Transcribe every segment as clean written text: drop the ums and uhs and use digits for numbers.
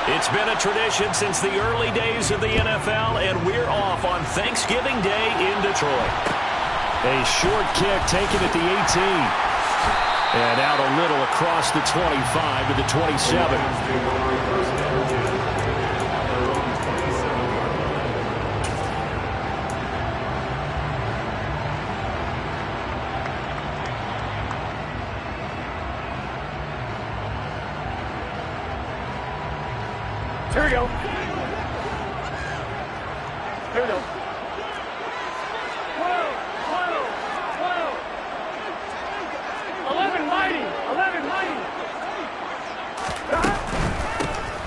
It's been a tradition since the early days of the NFL, and we're off on Thanksgiving Day in Detroit. A short kick taken at the 18. And out a little across the 25 to the 27. Here we go. Here we go. 11 mighty. 11 mighty.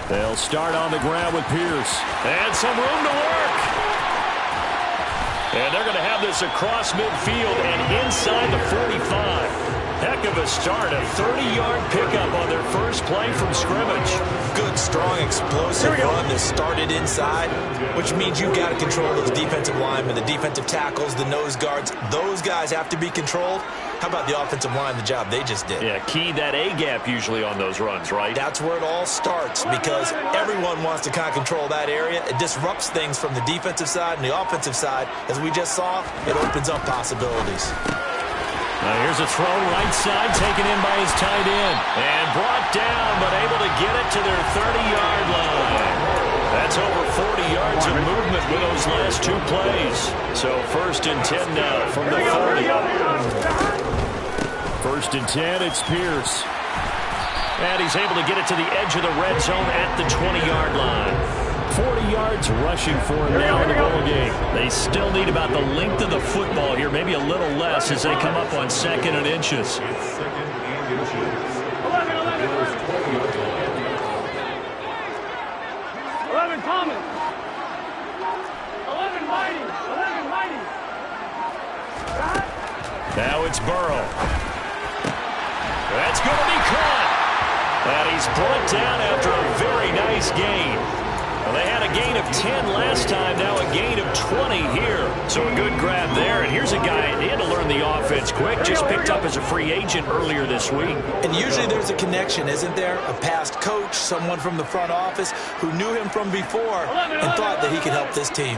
They'll start on the ground with Pierce. And some room to work. And they're going to have this across midfield and inside the 45. Heck of a start, a 30-yard pickup on their first play from scrimmage. Good, strong, explosive run that started inside, which means you got to control those defensive linemen, the defensive tackles, the nose guards. Those guys have to be controlled. How about the offensive line, the job they just did? Yeah, key that A-gap usually on those runs, right? That's where it all starts because everyone wants to kind of control that area. It disrupts things from the defensive side and the offensive side. As we just saw, it opens up possibilities. Now here's a throw right side taken in by his tight end. And brought down, but able to get it to their 30-yard line. That's over 40 yards of movement with those last two plays. So 1st and 10 now from the 30. 1st and 10, it's Pierce. And he's able to get it to the edge of the red zone at the 20-yard line. 40 yards rushing for him now in the ball game. They still need about the length of the football here, maybe a little less as they come up on 2nd and inches. 11 Thomas. 11 mighty. 11 mighty. Now it's Burrow. That's going to be caught. And he's brought down after a very nice gain. Well, they had a gain of 10 last time, now a gain of 20 here. So a good grab there. And here's a guy, he had to learn the offense quick, just picked up as a free agent earlier this week. And usually there's a connection, isn't there? A past coach, someone from the front office who knew him from before and thought that he could help this team.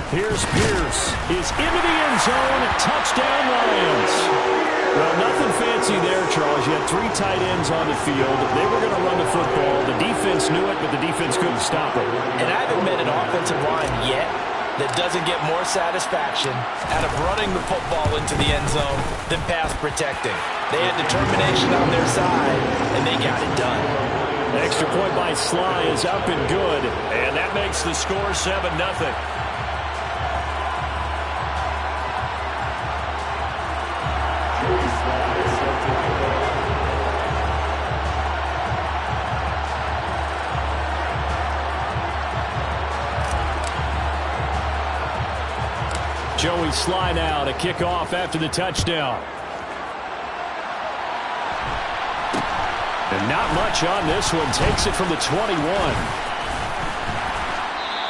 Here's Pierce. Is into the end zone. Touchdown, Lions. Well, nothing fancy there, Charles. You had 3 tight ends on the field. They were going to run the football. The defense knew it, but the defense couldn't stop it. And I haven't met an offensive line yet that doesn't get more satisfaction out of running the football into the end zone than pass protecting. They had determination on their side, and they got it done. Extra point by Sly is up and good. And that makes the score 7-0. Joey Sly now to kick off after the touchdown. And not much on this one. Takes it from the 21.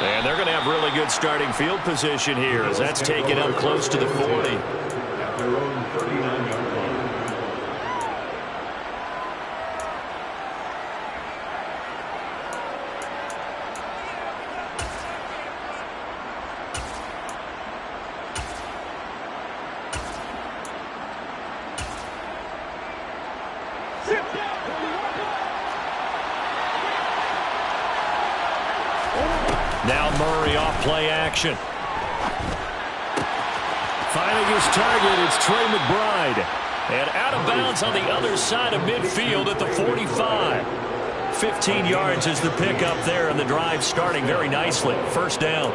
And they're going to have really good starting field position here as that's taken up close to the 40. Now Murray off play action. Finding his target, it's Trey McBride. And out of bounds on the other side of midfield at the 45. 15 yards is the pickup there, and the drive starting very nicely. 1st down.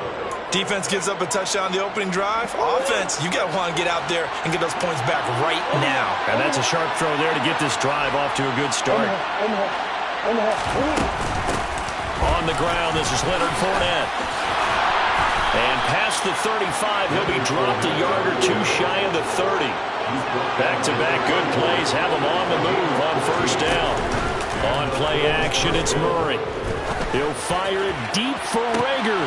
Defense gives up a touchdown the opening drive. Offense, you got to want to get out there and get those points back right now. And that's a sharp throw there to get this drive off to a good start. On the ground, this is Leonard Fournette. And past the 35, he'll be dropped a yard or two shy of the 30. Back-to-back good plays have him on the move on 1st down. On play action, it's Murray. He'll fire it deep for Rager.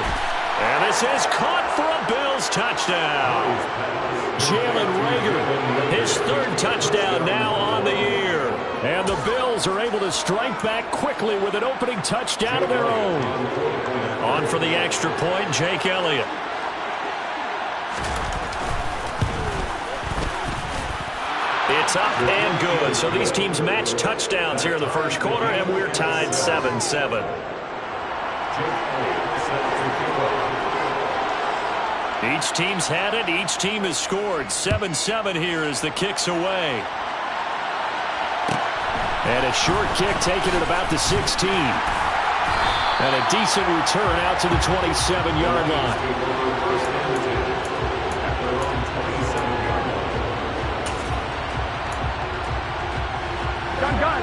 And this is caught for a Bills touchdown. Jalen Rager, his 3rd touchdown now on the year. And the Bills to strike back quickly with an opening touchdown of their own. On for the extra point, Jake Elliott. It's up and good. So these teams match touchdowns here in the first quarter, and we're tied 7-7. Each team's had it. Each team has scored. 7-7 here as the kick's away. And a short kick taken at about the 16. And a decent return out to the 27-yard line.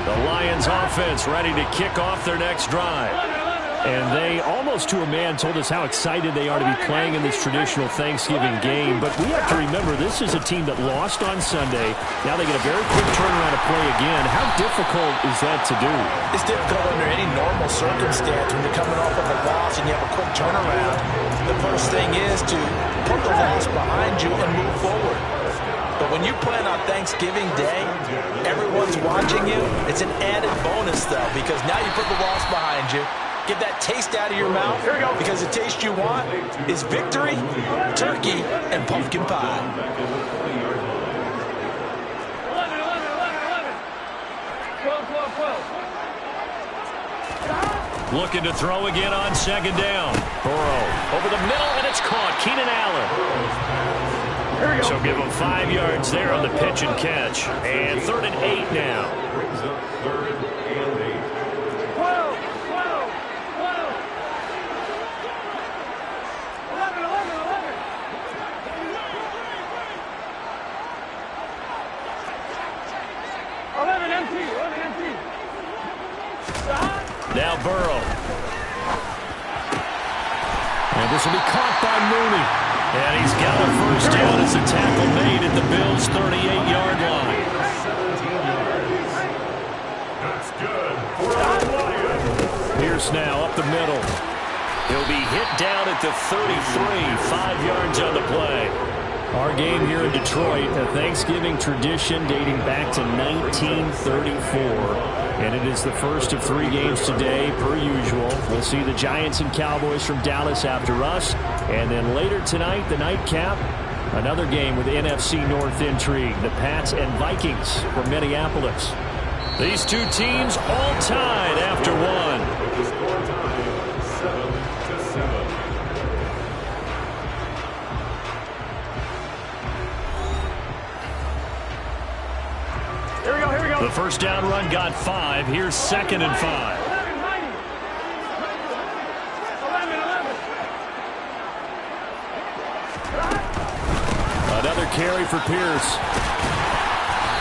The Lions offense ready to kick off their next drive. And they, almost to a man, told us how excited they are to be playing in this traditional Thanksgiving game. But we have to remember, this is a team that lost on Sunday. Now they get a very quick turnaround to play again. How difficult is that to do? It's difficult under any normal circumstance when you're coming off of a loss and you have a quick turnaround. The first thing is to put the loss behind you and move forward. But when you plan on Thanksgiving Day, everyone's watching you. It's an added bonus, though, because now you put the loss behind you. Get that taste out of your mouth, because the taste you want is victory, turkey, and pumpkin pie. 12. Looking to throw again on second down. Burrow over the middle, and it's caught. Keenan Allen. So give him 5 yards there on the pitch and catch. And 3rd and 8 now. 11 empty. Now Burrow. And this will be caught by Mooney. And he's got a first down as a tackle made at the Bills' 38-yard line. Pierce now up the middle. He'll be hit down at the 33, 5 yards on the play. Our game here in Detroit, a Thanksgiving tradition dating back to 1934. And it is the first of 3 games today, per usual. We'll see the Giants and Cowboys from Dallas after us. And then later tonight, the nightcap, another game with NFC North intrigue. The Pats and Vikings from Minneapolis. These two teams all tied after one. The first down run got 5. Here's 2nd and 5. Another carry for Pierce.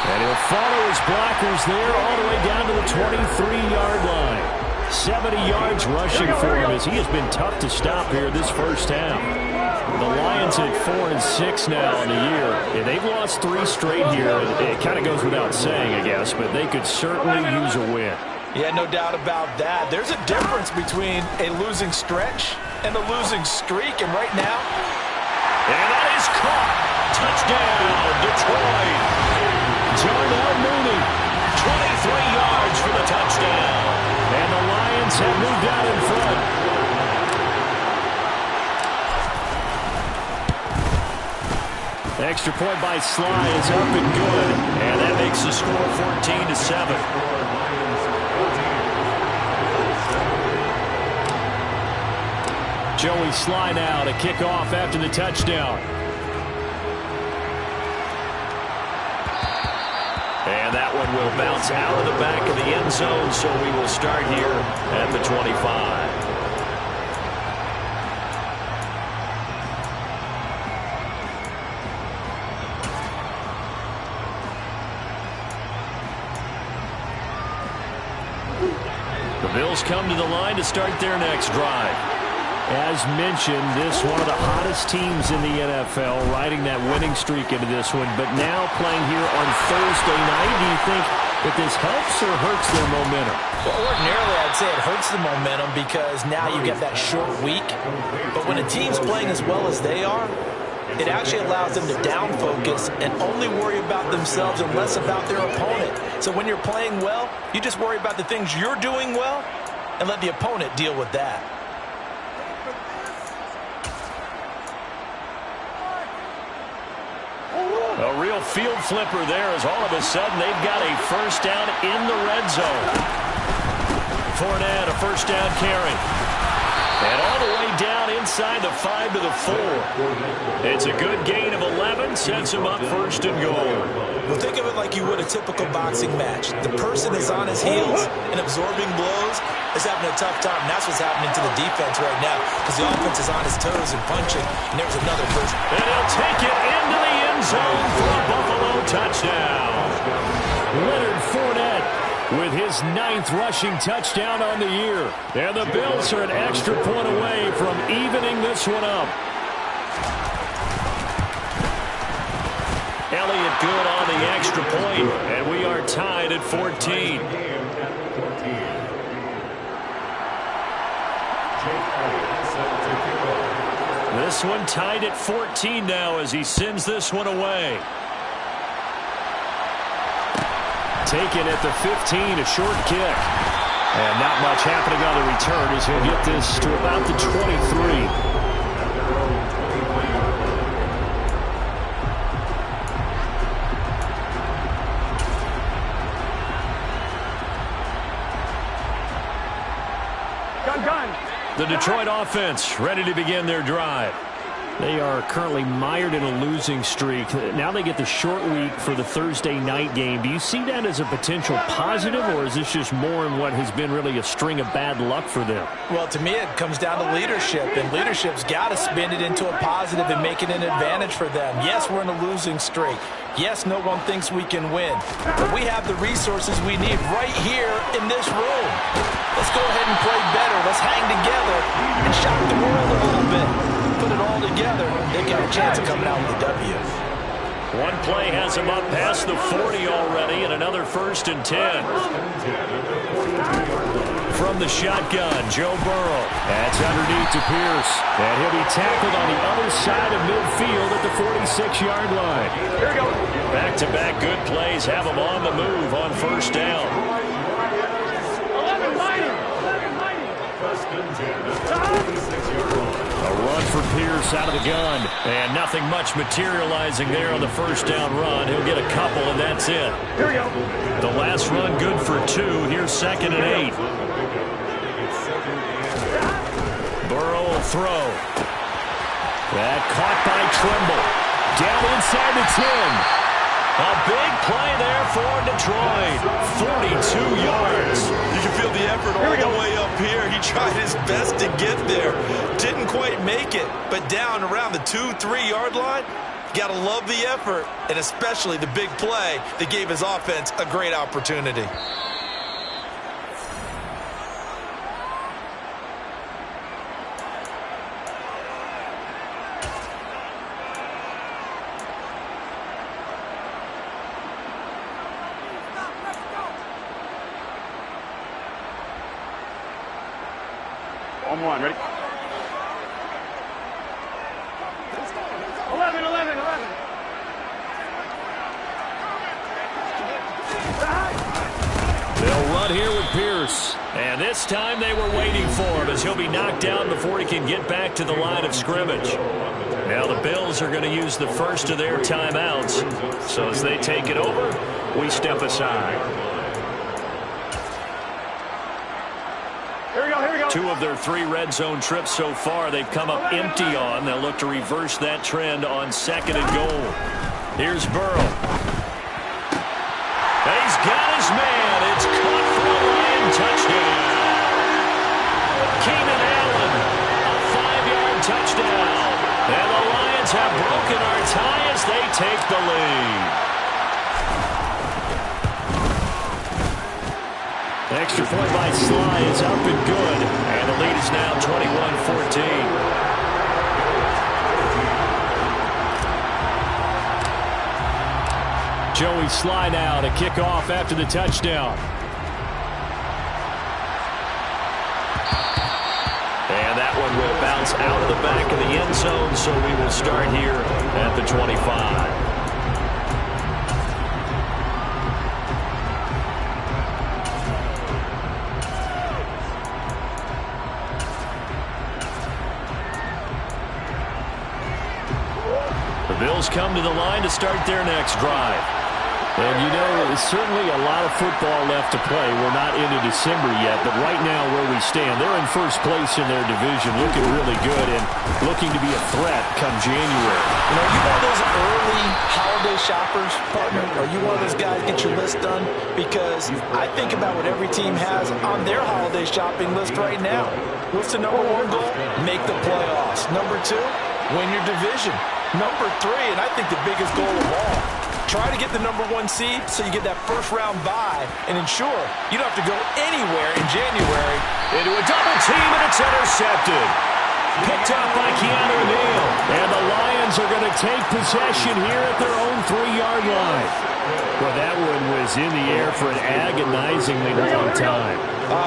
And he'll follow his blockers there all the way down to the 23-yard line. 70 yards rushing for him as he has been tough to stop here this first half. The Lions at 4-6 now in the year. And they've lost 3 straight here. It kind of goes without saying, I guess, but they could certainly use a win. Yeah, no doubt about that. There's a difference between a losing stretch and a losing streak, and right now... And that is caught. Touchdown, Detroit. Darnell Mooney. 23 yards for the touchdown. And the Lions have moved out in front. Extra point by Sly is up and good. And that makes the score 14-7. Joey Sly now to kick off after the touchdown. And that one will bounce out of the back of the end zone, so we will start here at the 25. The Bills come to the line to start their next drive. As mentioned, this one of the hottest teams in the NFL, riding that winning streak into this one, but now playing here on Thursday night. Do you think that this helps or hurts their momentum? Well, ordinarily, I'd say it hurts the momentum because now you get that short week. But when a team's playing as well as they are, it actually allows them to down focus and only worry about themselves and less about their opponent. So when you're playing well, you just worry about the things you're doing well and let the opponent deal with that. A real field flipper there as all of a sudden they've got a first down in the red zone. Fournette, a first down carry. And all the way down inside the 5 to the 4. It's a good gain of 11, sets him up first and goal. Well, think of it like you would a typical boxing match. The person is on his heels and absorbing blows is having a tough time. And that's what's happening to the defense right now because the offense is on his toes and punching. And there's another first. And he'll take it into the end zone for a Buffalo touchdown. Leonard Fournette with his 9th rushing touchdown on the year. And the Bills are an extra point away from evening this one up. Elliott good on the extra point, and we are tied at 14. This one tied at 14 now as he sends this one away. Taken at the 15, a short kick. And not much happening on the return as he'll get this to about the 23. The Detroit offense ready to begin their drive. They are currently mired in a losing streak. Now they get the short week for the Thursday night game. Do you see that as a potential positive, or is this just more in what has been really a string of bad luck for them? Well, to me, it comes down to leadership, and leadership's got to spin it into a positive and make it an advantage for them. Yes, we're in a losing streak. Yes, no one thinks we can win, but we have the resources we need right here in this room. Let's go ahead and play better. Let's hang together and shock the world a little bit. Put it all together, they've got a chance of coming out with a W. One play has him up past the 40 already, and another 1st and 10. From the shotgun, Joe Burrow. That's underneath to Pierce. And he'll be tackled on the other side of midfield at the 46-yard line. Here we go. Back-to-back good plays have him on the move on first down. 11 mighty. A run for Pierce out of the gun. And nothing much materializing there on the first down run. He'll get a couple, and that's it. Here we go. The last run good for 2. Here's 2nd and 8. Burrow will throw. That caught by Tremble. Down inside the 10. A big play there for Detroit. 42 yards. You can feel the effort all the way up here. He tried his best to get there. Didn't quite make it, but down around the 2-3 yard line, you got to love the effort, and especially the big play that gave his offense a great opportunity. On 1, ready? 11. They'll run here with Pierce. And this time they were waiting for him as he'll be knocked down before he can get back to the line of scrimmage. Now the Bills are going to use the first of their timeouts. So as they take it over, we step aside. Here we go. 2 of their 3 red zone trips so far they've come up empty on. They'll look to reverse that trend on 2nd and goal. Here's Burrow. He's got his man. It's caught for a Lion touchdown. Keenan Allen, a 5-yard touchdown. And the Lions have broken our tie as they take the lead. Extra point by Sly is up and good. And the lead is now 21-14. Joey Sly now to kick off after the touchdown. And that one will bounce out of the back of the end zone, so we will start here at the 25. The Bills come to the line to start their next drive. And, you know, there's certainly a lot of football left to play. We're not into December yet, but right now where we stand, they're in first place in their division, looking really good and looking to be a threat come January. You know, you one of those early holiday shoppers, partner? Are you one of those guys get your list done? Because I think about what every team has on their holiday shopping list right now. What's the number one goal? Make the playoffs. Number two, win your division. Number three, and I think the biggest goal of all, try to get the number one seed so you get that first-round bye and ensure you don't have to go anywhere in January. Into a double team, and it's intercepted. Picked up by Keanu Neal. And the Lions are going to take possession here at their own 3-yard line. Well, that one was in the air for an agonizingly long time.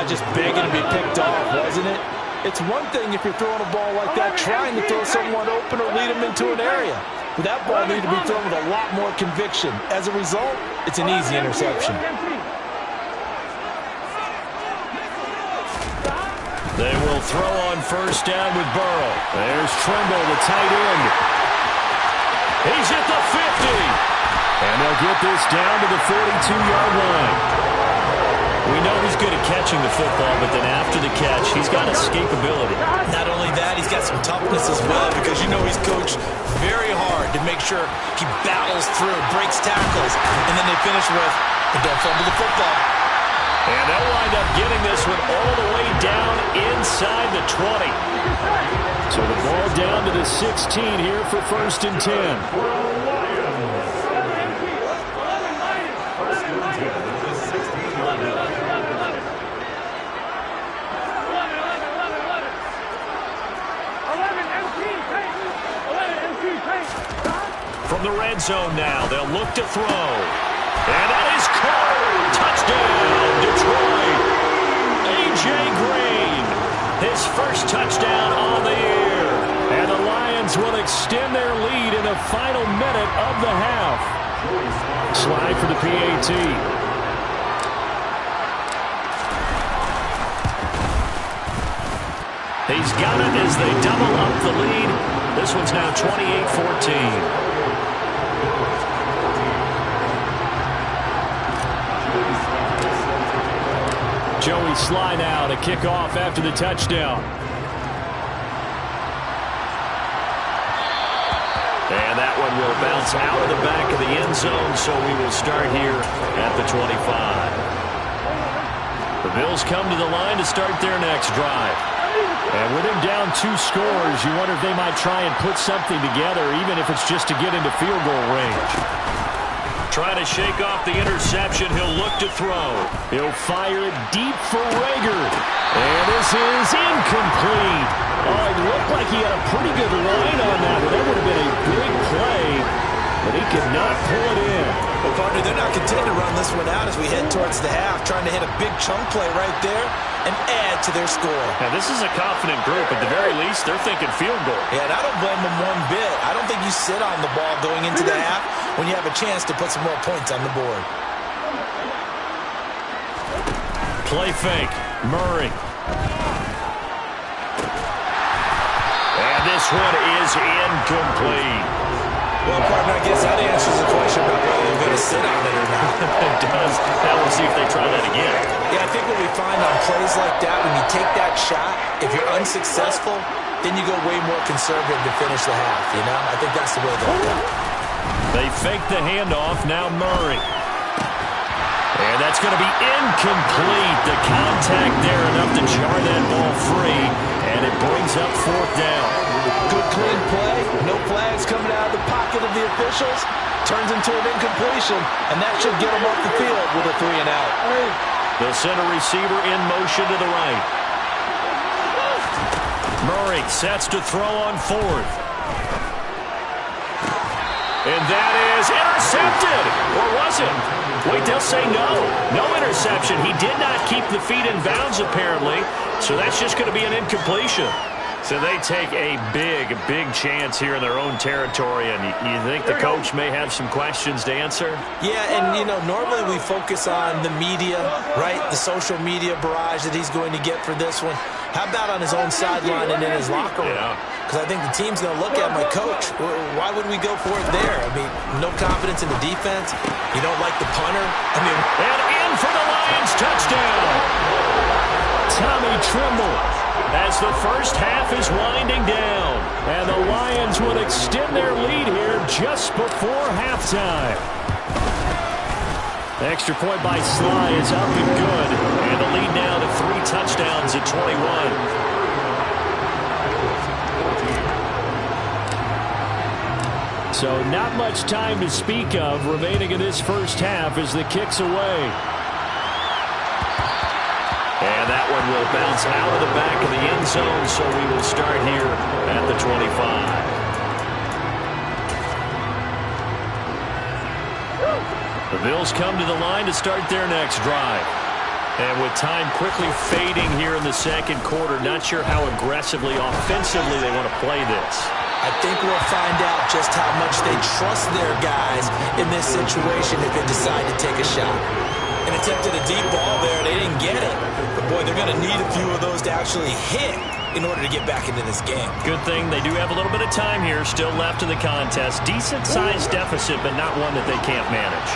Just begging to be picked off, wasn't it? It's one thing if you're throwing a ball like that, trying to throw someone open or lead them into an area. But that ball needed to be thrown with a lot more conviction. As a result, it's an easy interception. They will throw on first down with Burrow. There's Tremble, the tight end. He's at the 50. And they'll get this down to the 42-yard line. We know he's good at catching the football, but then after the catch, he's got escapability. Not only that, he's got some toughness as well, because you know he's coached very hard to make sure he battles through, breaks tackles, and then they finish with, and don't fumble the football. And they'll wind up getting this one all the way down inside the 20. So the ball down to the 16 here for 1st and 10. From the red zone now, they'll look to throw. And that is caught. Touchdown, Detroit. A.J. Green, his first touchdown on the year. And the Lions will extend their lead in the final minute of the half. Slide for the PAT. He's got it as they double up the lead. This one's now 28-14. Joey Sly now to kick off after the touchdown. And that one will bounce out of the back of the end zone, so we will start here at the 25. The Bills come to the line to start their next drive. And with him down 2 scores, you wonder if they might try and put something together, even if it's just to get into field goal range. Trying to shake off the interception. He'll look to throw. He'll fire it deep for Rager. And this is incomplete. Oh, it looked like he had a pretty good line on that. That would have been a big play, but he could not pull it in. Well, partner, they're not content to run this one out as we head towards the half, trying to hit a big chunk play right there and add to their score. Now, this is a confident group. At the very least, they're thinking field goal. Yeah, and I don't blame them one bit. I don't think you sit on the ball going into the half when you have a chance to put some more points on the board. Play fake. Murray. And this one is incomplete. Well, partner, I guess that answers the question about whether they're going to sit on it or not. It does. Now we'll see if they try that again. Yeah, I think what we find on plays like that, when you take that shot, if you're unsuccessful, then you go way more conservative to finish the half, you know? I think that's the way they'll go. They fake the handoff. Now Murray. And that's going to be incomplete. The contact there enough to jar that ball free, and it brings up 4th down. Good clean play. No flags coming out of the pocket of the officials. Turns into an incompletion, and that should get them off the field with a 3-and-out. The center receiver in motion to the right. Murray sets to throw on 4th. And that is intercepted. Or was it? Wait, they'll say no. No interception. He did not keep the feet in bounds, apparently. So that's just going to be an incompletion. So they take a big chance here in their own territory, and you think the coach may have some questions to answer? Yeah, and, normally we focus on the media, right? The social media barrage that he's going to get for this one. How about on his own sideline and in his locker room? Because I think the team's going to look at my coach. Why would we go for it there? I mean, no confidence in the defense. You don't like the punter. And in for the Lions touchdown. Tommy Tremble, as the first half is winding down. And the Lions would extend their lead here just before halftime. The extra point by Sly is up and good. And the lead now to 3 touchdowns at 21. So not much time to speak of remaining in this first half as the kick's away. And that one will bounce out of the back of the end zone, so we will start here at the 25. The Bills come to the line to start their next drive. And with time quickly fading here in the second quarter, not sure how aggressively, offensively they want to play this. I think we'll find out just how much they trust their guys in this situation if they decide to take a shot. And attempted a deep ball there. They didn't get it. But, boy, they're going to need a few of those to actually hit in order to get back into this game. Good thing they do have a little bit of time here still left in the contest. Decent-sized deficit, but not one that they can't manage.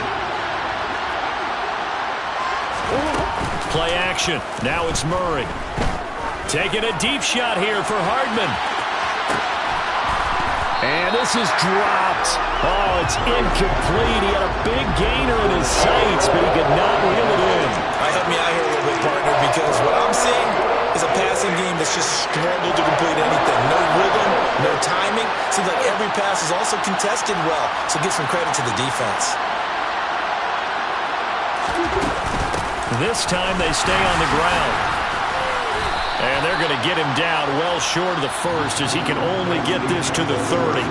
Play action. Now it's Murray. Taking a deep shot here for Hardman. And this is dropped. Oh, it's incomplete. He had a big gainer in his sights, but he could not reel it in. Help me out here a little bit, partner, because what I'm seeing is a passing game that's just struggled to complete anything. No rhythm, no timing. Seems like every pass is also contested well, so give some credit to the defense. This time they stay on the ground. And they're going to get him down well short of the first as he can only get this to the 30.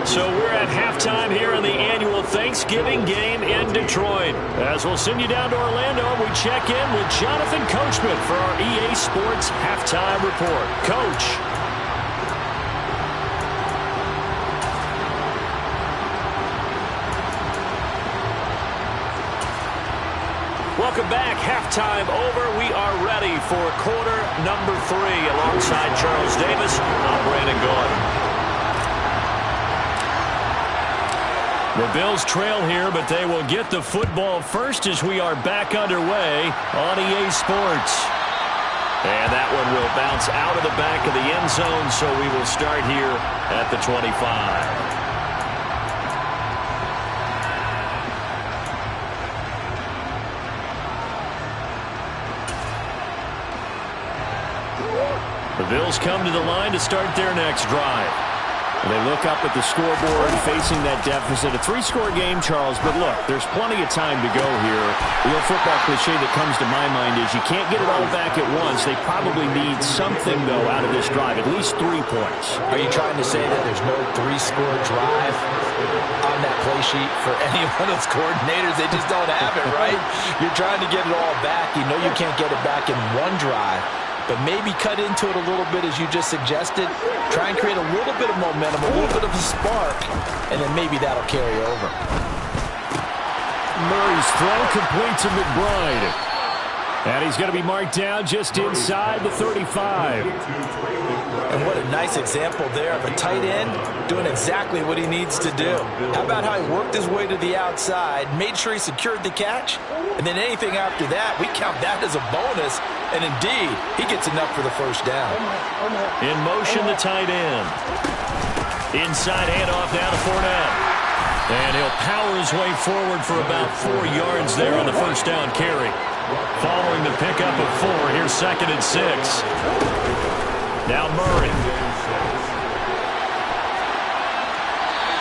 So we're at halftime here in the annual Thanksgiving game in Detroit. As we'll send you down to Orlando, we check in with Jonathan Coachman for our EA Sports Halftime Report. Coach. Welcome back. Halftime over. We are ready for quarter number 3. Alongside Charles Davis, I'm Brandon Gaudin. The Bills trail here, but they will get the football first as we are back underway on EA Sports. And that one will bounce out of the back of the end zone, so we will start here at the 25. The Bills come to the line to start their next drive. They look up at the scoreboard facing that deficit. A 3-score game, Charles, but look, there's plenty of time to go here. The old football cliche that comes to my mind is you can't get it all back at once. They probably need something, though, out of this drive, at least 3 points. Are you trying to say that there's no 3-score drive on that play sheet for any one of those coordinators? They just don't have it, right? You're trying to get it all back. You know you can't get it back in one drive. But maybe cut into it a little bit, as you just suggested. Try and create a little bit of momentum, a little bit of a spark, and then maybe that'll carry over. Murray's throw complete to McBride. And he's going to be marked down just inside the 35. And what a nice example there of a tight end doing exactly what he needs to do. How about how he worked his way to the outside, made sure he secured the catch, and then anything after that, we count that as a bonus. And indeed, he gets enough for the first down. In motion, the tight end. Inside handoff now to Fournette. And he'll power his way forward for about 4 yards there on the first down carry. Following the pickup of 4, here's 2nd and 6. Now Murray.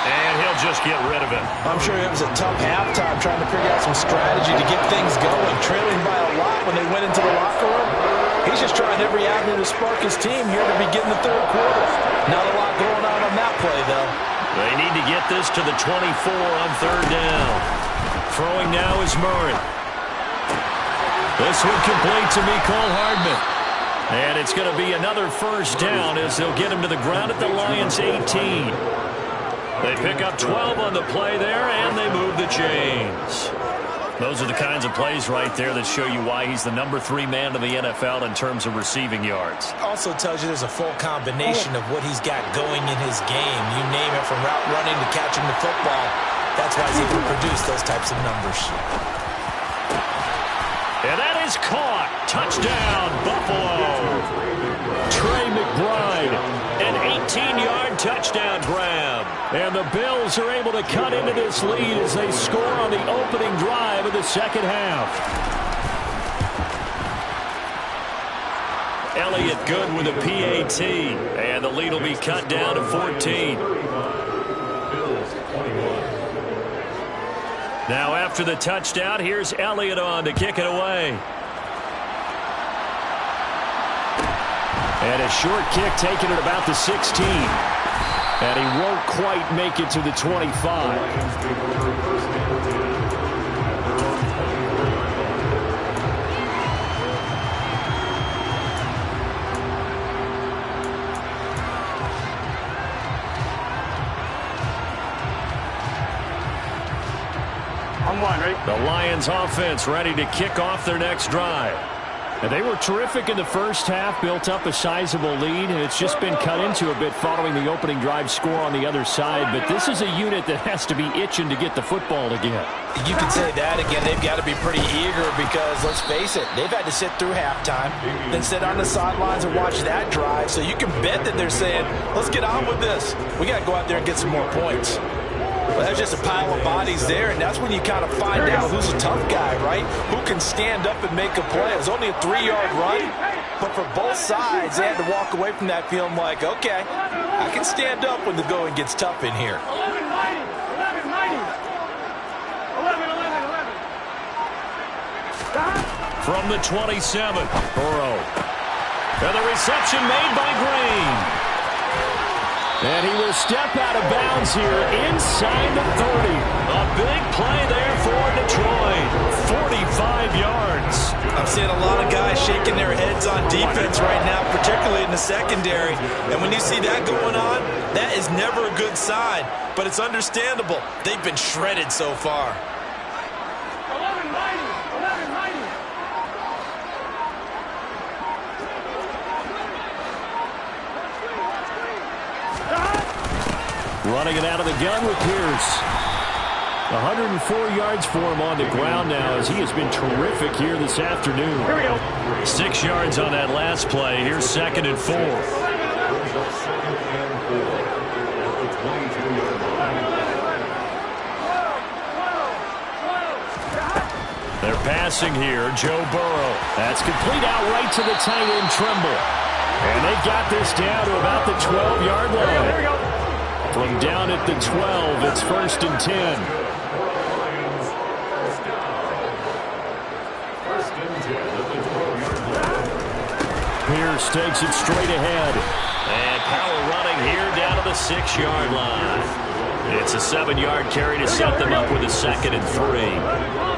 And he'll just get rid of it. I'm sure it was a tough halftime trying to figure out some strategy to get things going. Trailing by a lot when they went into the locker room. He's just trying every avenue to spark his team here to begin the third quarter. Not a lot going on that play, though. They need to get this to the 24 on 3rd down. Throwing now is Murray. This one complete to Mecole Hardman. And it's going to be another first down as they'll get him to the ground at the Lions' 18. They pick up 12 on the play there, and they move the chains. Those are the kinds of plays right there that show you why he's the number 3 man in the NFL in terms of receiving yards. Also tells you there's a full combination of what he's got going in his game. You name it, from route running to catching the football. That's why he's able to produce those types of numbers. And that is caught. Touchdown, Buffalo. Trey McBride, an 18-yard touchdown grab. And the Bills are able to cut into this lead as they score on the opening drive of the second half. Elliott good with a PAT. And the lead will be cut down to 14. Now after the touchdown, here's Elliott on to kick it away. And a short kick taken at about the 16. And he won't quite make it to the 25. The Lions offense ready to kick off their next drive. And they were terrific in the first half, built up a sizable lead, and it's just been cut into a bit following the opening drive score on the other side. But this is a unit that has to be itching to get the football again. You can say that again. They've got to be pretty eager because, let's face it, they've had to sit through halftime, then sit on the sidelines and watch that drive. So you can bet that they're saying, let's get on with this. We got to go out there and get some more points. Well, that's just a pile of bodies there, and that's when you kind of find out who's a tough guy, right? Who can stand up and make a play. It was only a 3-yard run, but for both sides, they had to walk away from that feeling like, okay, I can stand up when the going gets tough in here. From the 27, Burrow. And the reception made by Green. And he will step out of bounds here inside the 30. A big play there for Detroit. 45 yards. I'm seeing a lot of guys shaking their heads on defense right now, particularly in the secondary. And when you see that going on, that is never a good sign. But it's understandable. They've been shredded so far. Running it out of the gun with Pierce. 104 yards for him on the ground now as he has been terrific here this afternoon. Here we go. 6 yards on that last play. Here's 2nd and 4. They're passing here. Joe Burrow. That's complete out right to the tight end, Tremble. And they got this down to about the 12-yard line. Here we go. From down at the 12, it's 1st and 10. Pierce takes it straight ahead. And power running here down to the 6-yard line. It's a 7-yard carry to set them up with a 2nd and 3.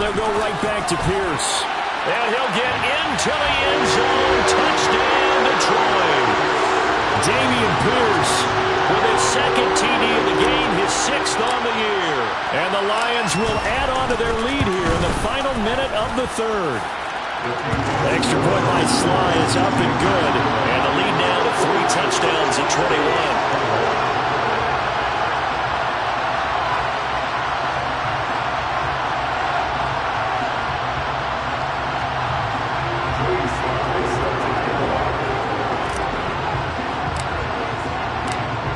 They'll go right back to Pierce. And he'll get into the end zone. Touchdown, Detroit. Dameon Pierce with his 2nd TD of the game, his 6th on the year. And the Lions will add on to their lead here in the final minute of the 3rd. Extra point by Sly is up and good. And the lead now to 3 touchdowns at 21.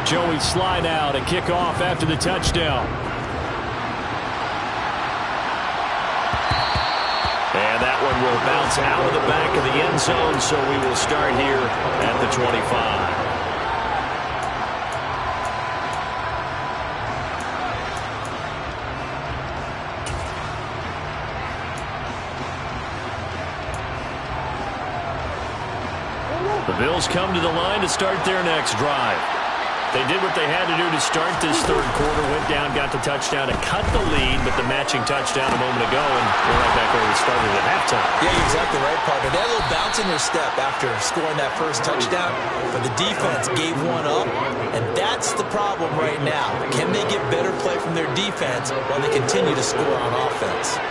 Joey Sly now to kick off after the touchdown. And that one will bounce out of the back of the end zone, so we will start here at the 25. The Bills come to the line to start their next drive. They did what they had to do to start this third quarter, went down, got the touchdown to cut the lead, but the matching touchdown a moment ago, and we're right back where we started at halftime. Yeah, you're exactly right, partner. They had a little bounce in their step after scoring that first touchdown, but the defense gave one up, and that's the problem right now. Can they get better play from their defense while they continue to score on offense?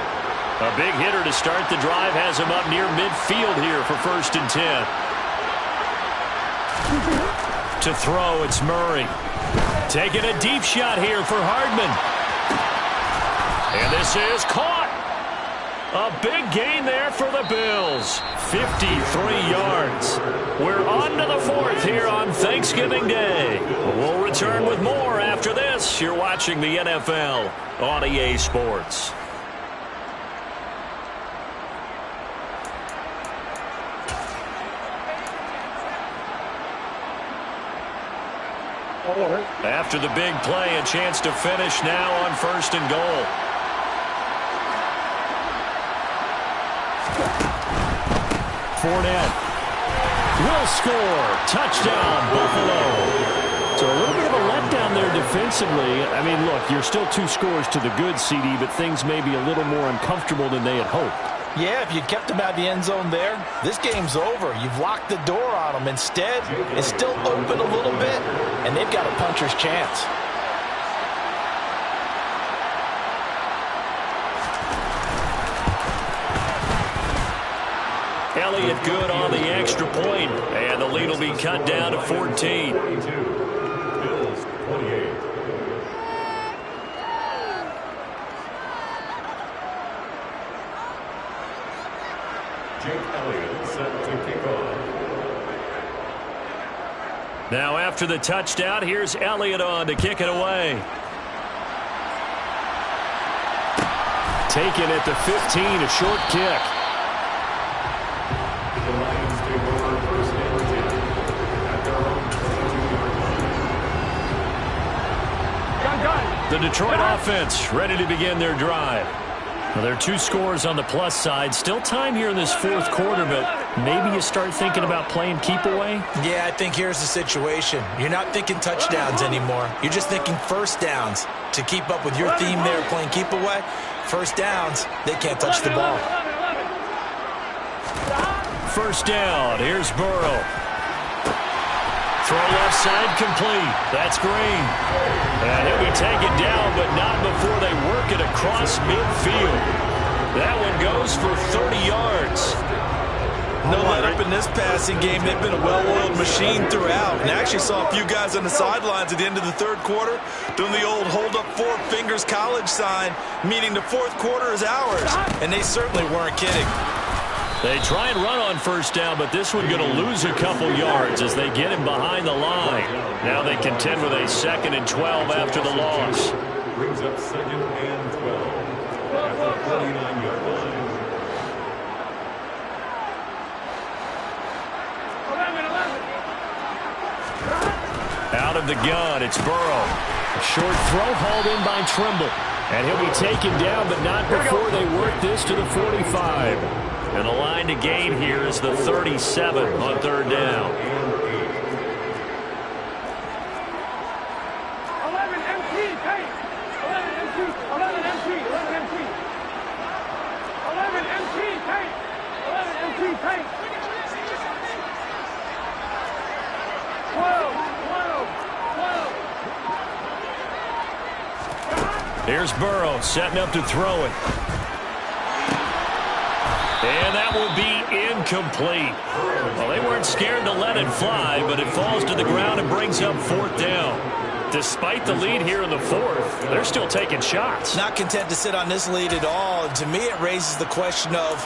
A big hitter to start the drive has him up near midfield here for 1st and 10. To throw, it's Murray. Taking a deep shot here for Hardman. And this is caught. A big gain there for the Bills. 53 yards. We're on to the 4th here on Thanksgiving Day. We'll return with more after this. You're watching the NFL on EA Sports. After the big play, a chance to finish now on 1st and goal. Fournette will score. Touchdown, Buffalo. So a little bit of a letdown there defensively. I mean, look, you're still 2 scores to the good, CD, but things may be a little more uncomfortable than they had hoped. Yeah, if you kept them out of the end zone there, this game's over. You've locked the door on them. Instead, it's still open a little bit, and they've got a puncher's chance. Elliott good on the extra point, and the lead will be cut down to 14. Now after the touchdown, here's Elliott on to kick it away. Taken at the 15, a short kick. The Detroit offense ready to begin their drive. Well, there are 2 scores on the plus side. Still time here in this 4th quarter, but maybe you start thinking about playing keep away? Yeah, I think here's the situation. You're not thinking touchdowns anymore. You're just thinking first downs. To keep up with your theme there, playing keep away, first downs, they can't touch the ball. First down, here's Burrow. Throw left side complete. That's Green. And he'll be taken down, but not before they work it across midfield. That one goes for 30 yards. No let up in this passing game. They've been a well-oiled machine throughout. And I actually saw a few guys on the sidelines at the end of the 3rd quarter doing the old hold up 4 fingers college sign, meaning the 4th quarter is ours. And they certainly weren't kidding. They try and run on first down, but this one going to lose a couple yards as they get him behind the line. Now they contend with a 2nd and 12 after the loss. Brings up 2nd and 12 at the 49-yard line. 11. Out of the gun, it's Burrow. A short throw hauled in by Trimble. And he'll be taken down, but not before they work this to the 45. And the line to gain here is the 37 on 3rd down. 11 MT, paint. 11 MT, 11 MT, 11 MT. 11 MT, paint. 11 MT, paint. 12, 12, 12. Here's Burrow setting up to throw it. And that will be incomplete. Well, they weren't scared to let it fly, but it falls to the ground and brings up 4th down. Despite the lead here in the 4th, they're still taking shots. Not content to sit on this lead at all. And to me, it raises the question of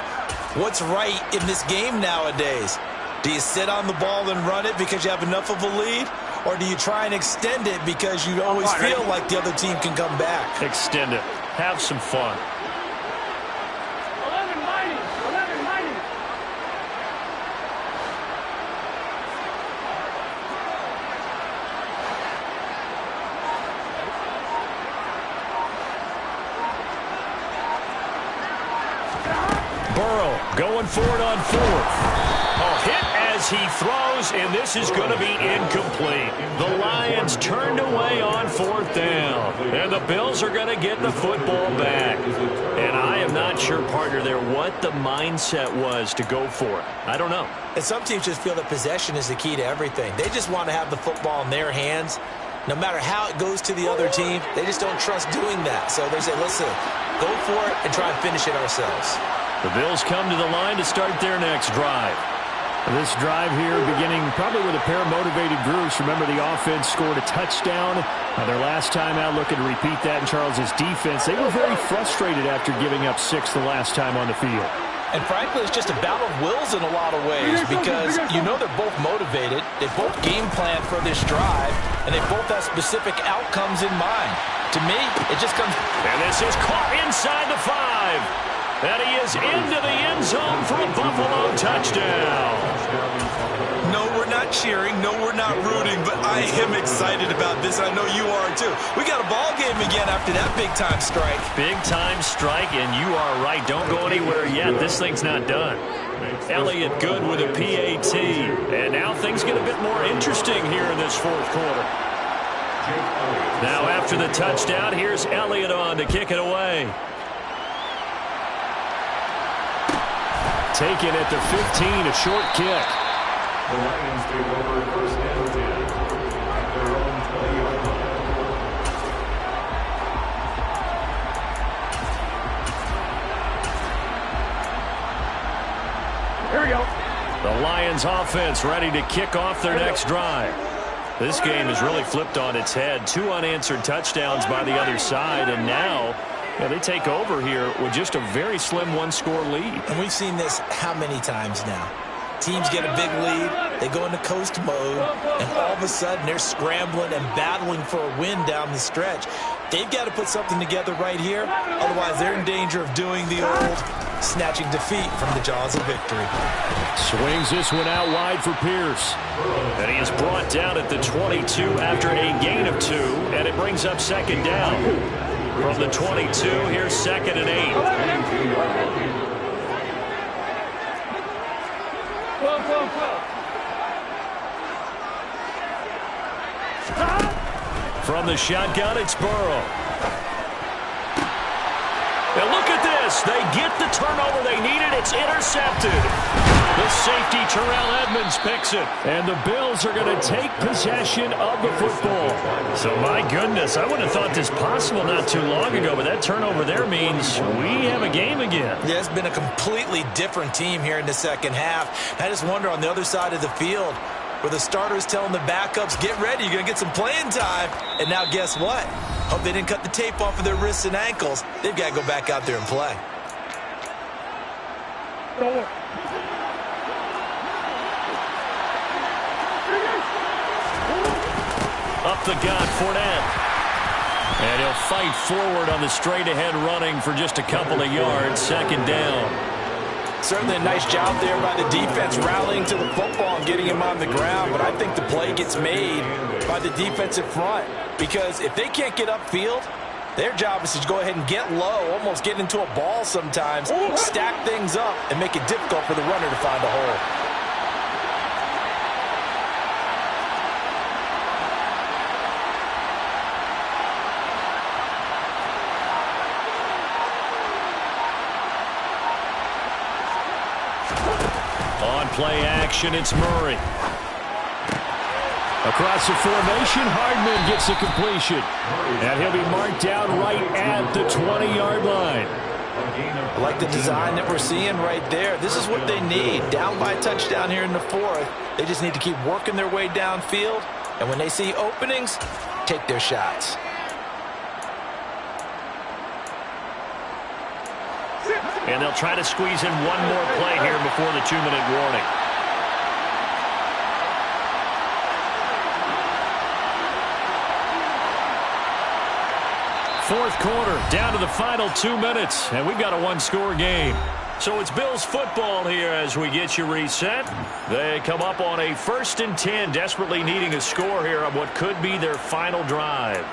what's right in this game nowadays. Do you sit on the ball and run it because you have enough of a lead? Or do you try and extend it because you always feel like the other team can come back? Extend it. Have some fun. Burrow going for it on 4th. A hit as as he throws, and this is going to be incomplete. The Lions turned away on 4th down, and the Bills are going to get the football back. And I am not sure, partner, there what the mindset was to go for it. I don't know. And some teams just feel that possession is the key to everything. They just want to have the football in their hands. No matter how it goes to the other team, they just don't trust doing that. So they say, listen, go for it and try and finish it ourselves. The Bills come to the line to start their next drive. This drive here beginning probably with a pair of motivated groups. Remember, the offense scored a touchdown. Their last time out, looking to repeat that in Charles' defense. They were very frustrated after giving up 6 the last time on the field. And frankly, it's just a battle of wills in a lot of ways because you know they're both motivated. They both game plan for this drive, and they both have specific outcomes in mind. To me, it just comes... And this is caught inside the 5. And he is into the end zone for a Buffalo touchdown. No, we're not cheering. No, we're not rooting, but I am excited about this. I know you are too. We got a ball game again after that big-time strike. Big-time strike, and you are right. Don't go anywhere yet. This thing's not done. Elliott good with a PAT. And now things get a bit more interesting here in this 4th quarter. Now after the touchdown, here's Elliott on to kick it away. Taken at the 15, a short kick. The Lions take over 1st and 10 at their own 20-yard line. Here we go. The Lions offense ready to kick off their next drive. This game has really flipped on its head. 2 unanswered touchdowns by the other side, and now they take over here with just a very slim 1-score lead. And we've seen this how many times now? Teams get a big lead, they go into coast mode, and all of a sudden they're scrambling and battling for a win down the stretch. They've got to put something together right here, otherwise they're in danger of doing the old snatching defeat from the jaws of victory. Swings this one out wide for Pierce. And he is brought down at the 22 after a gain of 2, and it brings up 2nd down. From the 22, here's 2nd and 8. From the shotgun, it's Burrow. And look at this. They get the turnover they needed. It's intercepted. The safety, Terrell Edmonds, picks it. And the Bills are going to take possession of the football. So, my goodness, I would have thought this possible not too long ago, but that turnover there means we have a game again. Yeah, it's been a completely different team here in the second half. I just wonder on the other side of the field, where the starters telling the backups, get ready, you're going to get some playing time. And now guess what? Hope they didn't cut the tape off of their wrists and ankles. They've got to go back out there and play. Up the gut, Fournette. And he'll fight forward on the straight-ahead running for just a couple of yards. 2nd down. Certainly a nice job there by the defense rallying to the football and getting him on the ground, but I think the play gets made by the defensive front because if they can't get upfield, their job is to go ahead and get low, almost get into a ball sometimes, stack things up, and make it difficult for the runner to find a hole. Play action, it's Murray. Across the formation, Hardman gets a completion. And he'll be marked down right at the 20-yard line. I like the design that we're seeing right there. This is what they need. Down by a touchdown here in the 4th. They just need to keep working their way downfield. And when they see openings, take their shots. And they'll try to squeeze in one more play here before the 2-minute warning. Fourth quarter, down to the final 2 minutes, and we've got a 1-score game. So it's Bills football here as we get you reset. They come up on a 1st and 10, desperately needing a score here on what could be their final drive.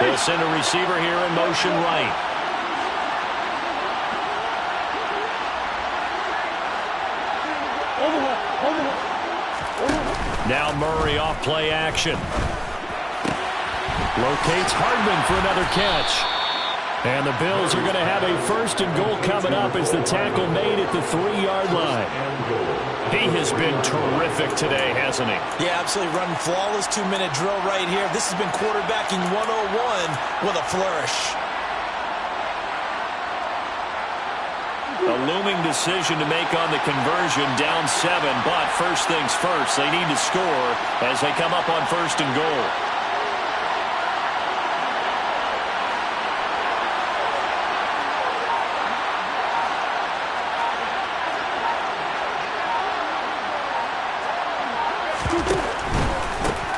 They'll send a receiver here in motion right. Now Murray off play action. Locates Hardman for another catch. And the Bills are going to have a 1st and goal coming up as the tackle made at the 3-yard line. He has been terrific today, hasn't he? Yeah, absolutely running flawless 2-minute drill right here. This has been quarterbacking 101 with a flourish. A looming decision to make on the conversion, down 7, but first things first, they need to score as they come up on 1st and goal.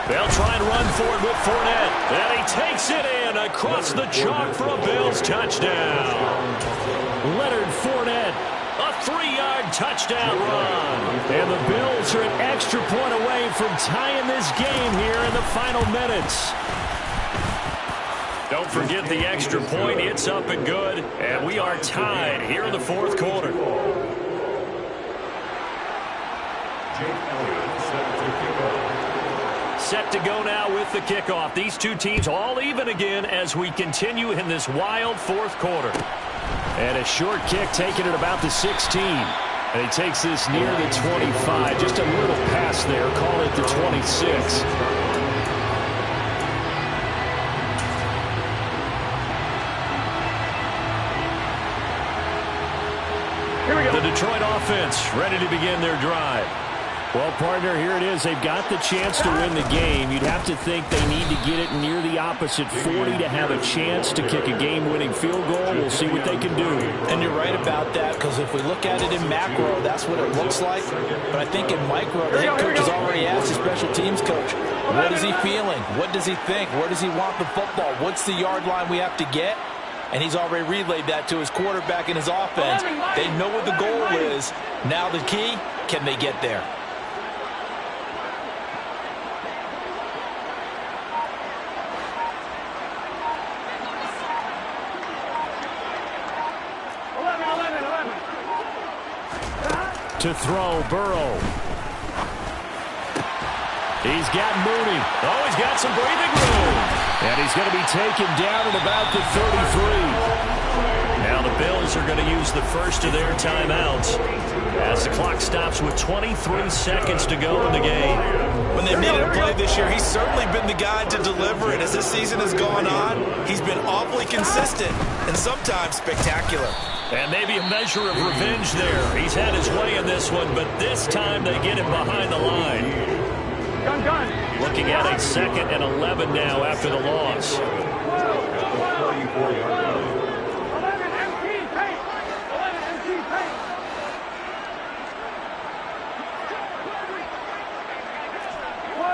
They'll try and run for it with Fournette. And he takes it in across the chalk for a Bills touchdown. Leonard Fournette, a 3-yard touchdown run. And the Bills are an extra point away from tying this game here in the final minutes. Don't forget the extra point. It's up and good. And we are tied here in the 4th quarter. Jake Elliott set to kick off. Set to go now with the kickoff. These two teams all even again as we continue in this wild 4th quarter. And a short kick taken at about the 16. And he takes this near the 25. Just a little pass there. Call it the 26. Here we go. The Detroit offense ready to begin their drive. Well, partner, here it is. They've got the chance to win the game. You'd have to think they need to get it near the opposite 40 to have a chance to kick a game-winning field goal. We'll see what they can do. And you're right about that, because if we look at it in macro, that's what it looks like. But I think in micro, the head coach has already asked his special teams coach, what is he feeling? What does he think? Where does he want the football? What's the yard line we have to get? And he's already relayed that to his quarterback and his offense. They know what the goal is. Now the key, can they get there? To throw, Burrow. He's got Mooney. Oh, he's got some breathing room. And he's going to be taken down at about the 33. Now the Bills are going to use the first of their timeouts as the clock stops with 23 seconds to go in the game. When they've needed a play this year, he's certainly been the guy to deliver it. As this season has gone on, he's been awfully consistent and sometimes spectacular. And maybe a measure of revenge there. He's had his way in this one, but this time they get him behind the line. Looking at a 2nd and 11 now after the loss. 34-yard line. 11 empty paint. 11 empty paint. 11.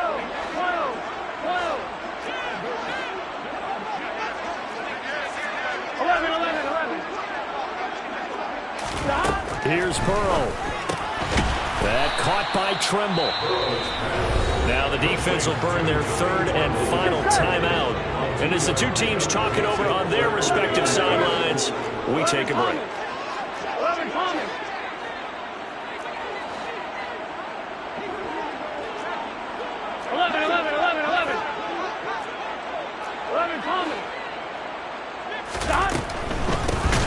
Here's Burrow. That caught by Trimble. Now the defense will burn their 3rd and final timeout. And as the two teams talk it over on their respective sidelines, we take a break. 11 coming. 11 coming. Stop.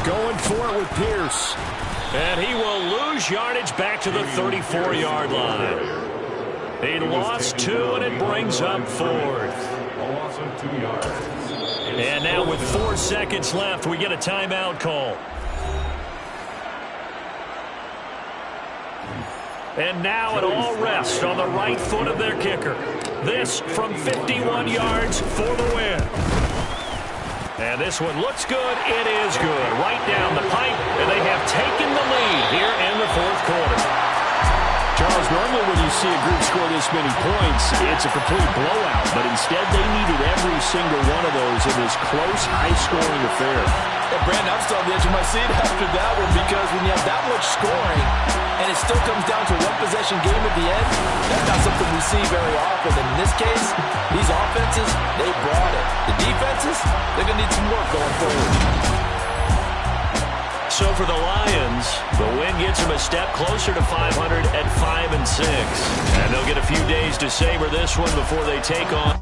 Going for it with Pierce. And he will lose yardage back to the 34-yard line. He lost 2, and it brings up 4th. A loss of 2 yards. And now with 4 seconds left, we get a timeout call. And now it all rests on the right foot of their kicker. This from 51 yards for the win. And this one looks good. It is good. Right down the pipe, and they have taken the lead here in the 4th quarter. Charles, normally when you see a group score this many points, it's a complete blowout. But instead, they needed every single one of those in this close, high-scoring affair. And Brandon, I'm still on the edge of my seat after that one, because when you have that much scoring and it still comes down to a one-possession game at the end, that's not something we see very often. And in this case, these offenses, they brought it. The defenses, they're going to need some work going forward. So for the Lions, the win gets them a step closer to 500 at 5-6. And they'll get a few days to savor this one before they take on